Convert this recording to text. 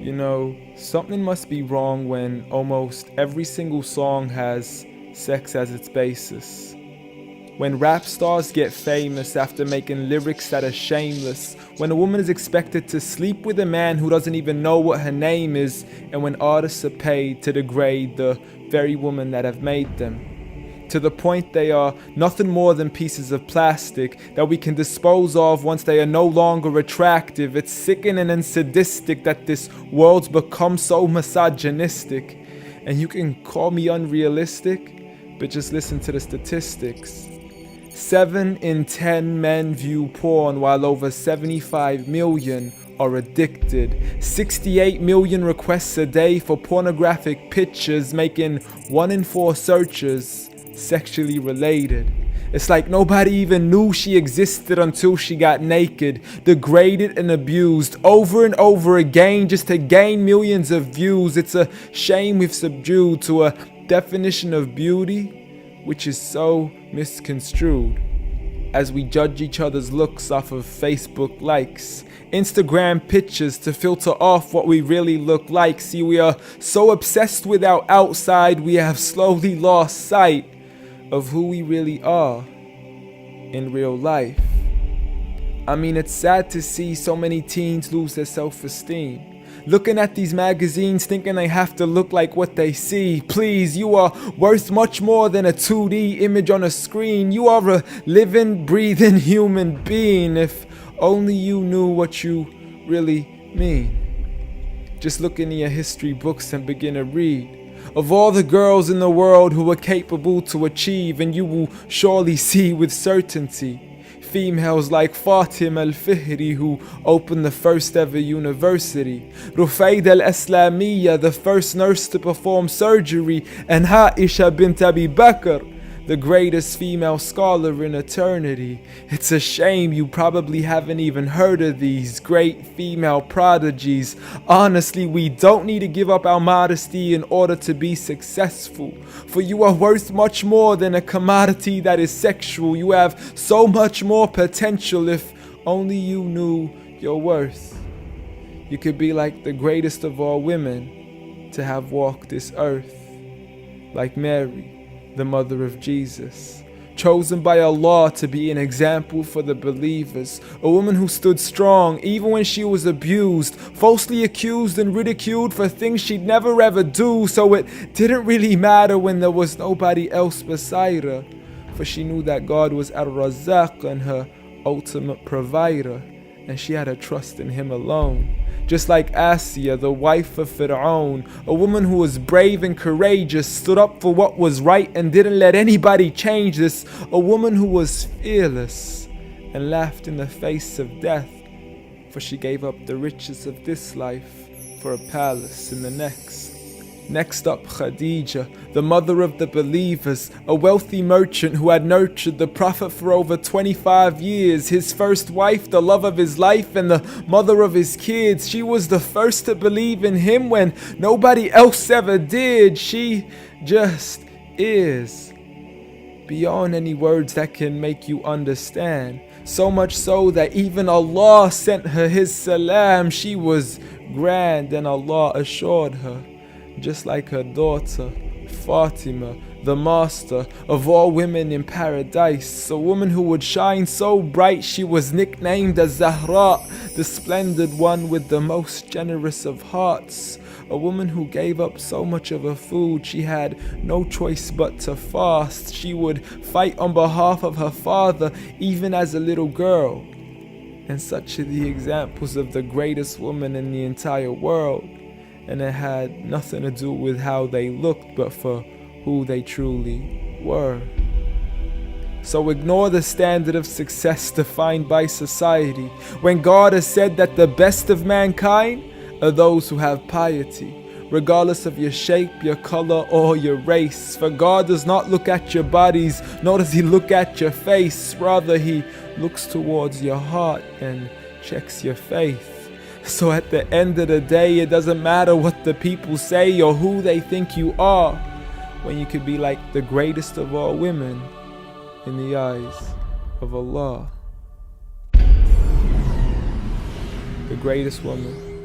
You know, something must be wrong when almost every single song has sex as its basis. When rap stars get famous after making lyrics that are shameless. When a woman is expected to sleep with a man who doesn't even know what her name is. And when artists are paid to degrade the very woman that have made them. To the point they are nothing more than pieces of plastic that we can dispose of once they are no longer attractive. It's sickening and sadistic that this world's become so misogynistic. And you can call me unrealistic, but just listen to the statistics. 7 in 10 men view porn while over 75 million are addicted. 68 million requests a day for pornographic pictures, making 1 in 4 searches sexually related. It's like nobody even knew she existed until she got naked, degraded and abused over and over again just to gain millions of views. It's a shame we've subdued to a definition of beauty which is so misconstrued. As we judge each other's looks off of Facebook likes, Instagram pictures to filter off what we really look like. See, we are so obsessed with our outside, we have slowly lost sight of who we really are in real life. I mean, it's sad to see so many teens lose their self-esteem. Looking at these magazines thinking they have to look like what they see. Please, you are worth much more than a 2D image on a screen. You are a living, breathing human being. If only you knew what you really mean. Just look into your history books and begin to read of all the girls in the world who were capable to achieve, and you will surely see with certainty females like Fatima al-Fihri, who opened the first ever university, Rufaida al-Islamiyya, the first nurse to perform surgery, and Aisha bint Abi Bakr, the greatest female scholar in eternity. It's a shame you probably haven't even heard of these great female prodigies. Honestly, we don't need to give up our modesty in order to be successful. For you are worth much more than a commodity that is sexual. You have so much more potential if only you knew your worth. You could be like the greatest of all women to have walked this earth, like Mary, the mother of Jesus, chosen by Allah to be an example for the believers, a woman who stood strong even when she was abused, falsely accused and ridiculed for things she'd never ever do, so it didn't really matter when there was nobody else beside her, for she knew that God was Ar-Razzaq and her ultimate provider, and she had a trust in Him alone. Just like Asiya, the wife of Fir'aun, a woman who was brave and courageous, stood up for what was right and didn't let anybody change this, a woman who was fearless and laughed in the face of death, for she gave up the riches of this life for a palace in the next. Next up, Khadija, the mother of the believers, a wealthy merchant who had nurtured the Prophet for over 25 years, his first wife, the love of his life and the mother of his kids. She was the first to believe in him when nobody else ever did. She just is, beyond any words that can make you understand. So much so that even Allah sent her His salam. She was grand and Allah assured her, just like her daughter, Fatima, the master of all women in paradise, a woman who would shine so bright she was nicknamed as Zahra, the splendid one with the most generous of hearts, a woman who gave up so much of her food she had no choice but to fast. She would fight on behalf of her father even as a little girl. And such are the examples of the greatest woman in the entire world. And it had nothing to do with how they looked, but for who they truly were. So ignore the standard of success defined by society, when God has said that the best of mankind are those who have piety, regardless of your shape, your color, or your race. For God does not look at your bodies, nor does He look at your face. Rather, He looks towards your heart and checks your faith. So at the end of the day, it doesn't matter what the people say or who they think you are, when you could be like the greatest of all women in the eyes of Allah. The greatest woman